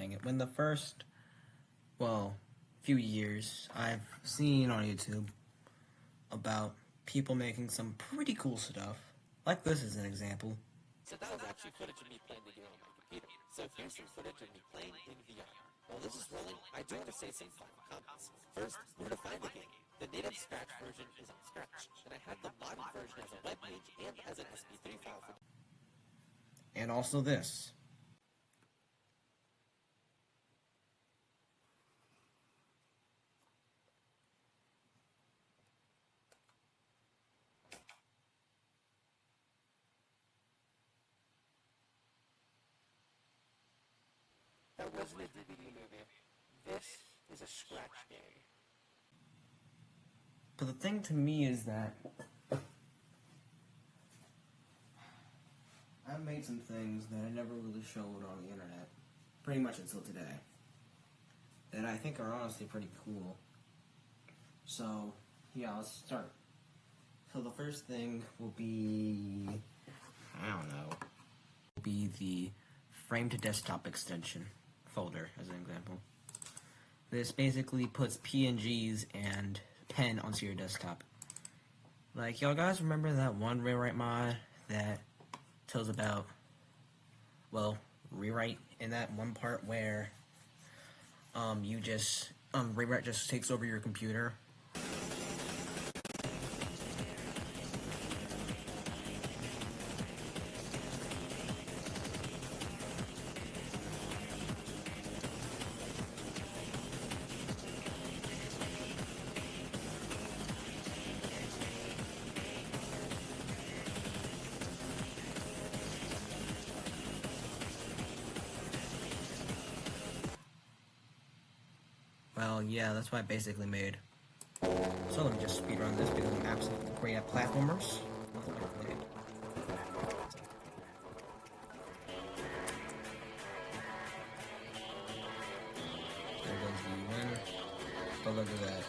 saying it. When the first, few years, I've seen on YouTube about people making some pretty cool stuff. Like this is an example. So that was actually footage of me playing the game on my computer. So here's some footage of me playing in VR. While this is rolling, I do want to say some final comments. First, where to find the game. The native Scratch version is on Scratch, and I had the modded version as a web page and as an SP3 file for... And also this. That wasn't a DVD movie. This is a Scratch game. But the thing to me is that I've made some things that I never really showed on the internet, pretty much until today, that I think are honestly pretty cool. So, yeah, let's start. So the first thing will be, will be the frame to desktop extension folder, as an example. This basically puts PNGs and pen onto your desktop. Like, y'all guys remember that one rewrite mod that tells about, rewrite in that one part where, rewrite just takes over your computer? Well, yeah, that's what I basically made. So let me just speedrun this because I'm absolutely great at platformers. There goes the win. But look at that.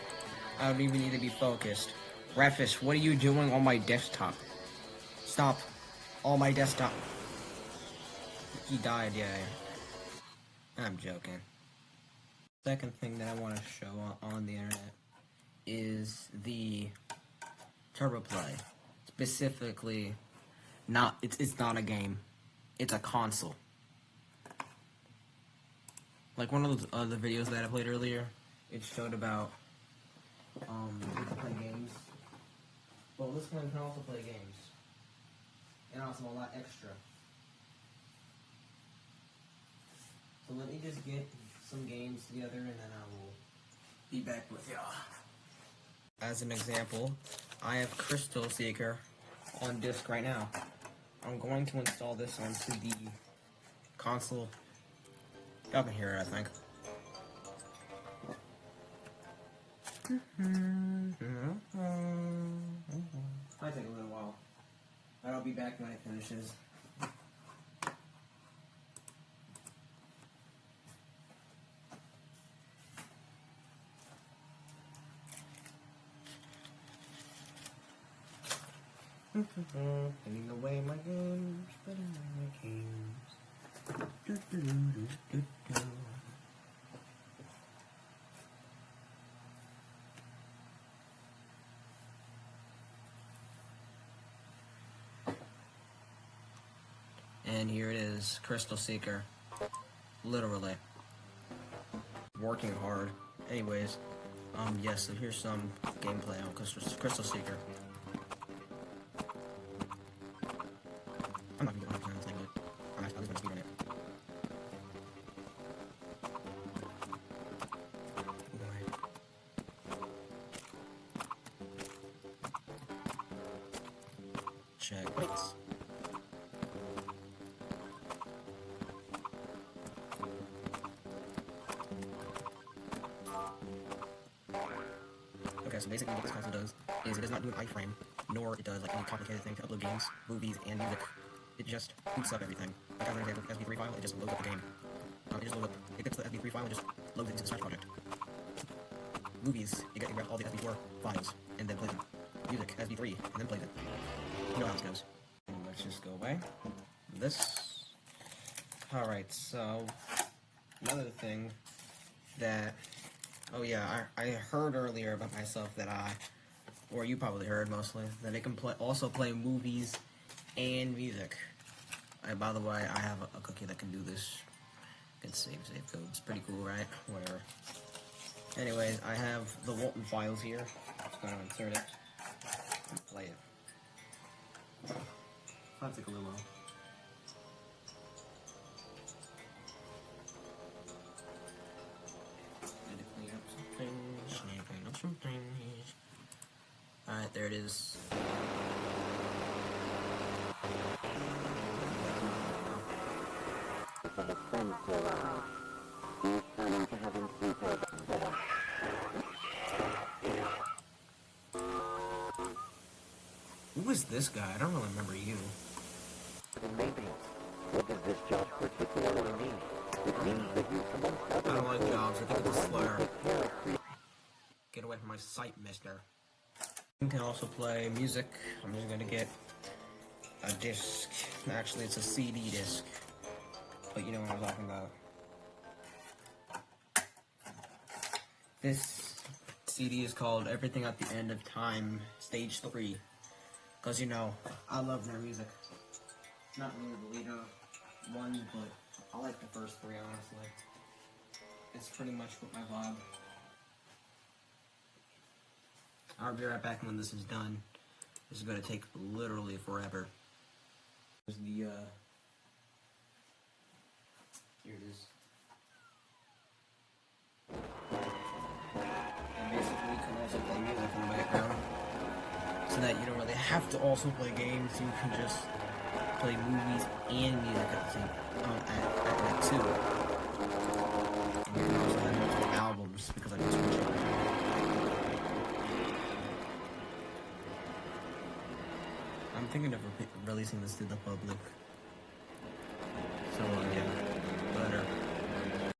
I don't even need to be focused. Redfish, what are you doing on my desktop? Stop. On my desktop. He died, yeah. I'm joking. Second thing that I want to show on the internet is the Turboplay. Specifically, it's not a game. It's a console. Like one of those other videos that I played earlier, it showed about you can play games. Well, this one can also play games, and also a lot extra. So let me just get some games together and then I will be back with y'all. As an example, I have Crystal Seeker on disk right now. I'm going to install this onto the console. Y'all can hear it, I think. Might take a little while, but I'll be back when it finishes. Putting away my games, putting away my games. And here it is, Crystal Seeker. Literally. Working hard. Anyways, yes, so here's some gameplay on Crystal Seeker. I'm not gonna get on the thing, but I'm just gonna speedrun it. Checkmates. Okay, so basically what this console does is it does not do an iframe, nor it does like any complicated thing to upload games, movies, and music. It just boots up everything. Like as an example, SP3 file, it just loads up the game. It gets the SP3 file and just loads it into the Scratch project. Movies, it grabs all the SP4 files and then plays them. Music, SP3, and then plays it. You know how this goes. Let's just go away. This. Alright, so another thing that, oh yeah, I heard earlier about myself that or you probably heard mostly, that I can also play movies and music. By the way, I have a cookie that can do this. Can save code. It's pretty cool, right? Whatever. Anyways, I have the Walton files here. Just gonna insert it and play it. Might take a little while. Need to clean up some things. Need to clean up some things. Alright, there it is. Who is this guy? I don't really remember you. Maybe. What does this job particularly mean? It means that you I don't like jobs. I think it's a slur. Get away from my site, mister. You can also play music. I'm just gonna get a disc. Actually, it's a CD disc. But you know what I'm talking about. This CD is called Everything at the End of Time, Stage 3. Because, you know, I love their music. Not really the leader one, but I like the first three, honestly. It's pretty much what my vibe. I'll be right back when this is done. This is going to take literally forever. Here's the, here it is. And basically, you can also play music in the background. So that you don't really have to also play games. You can just play movies and music at the same at that too. And you can also have multiple albums because I can switch it. I'm thinking of releasing this to the public.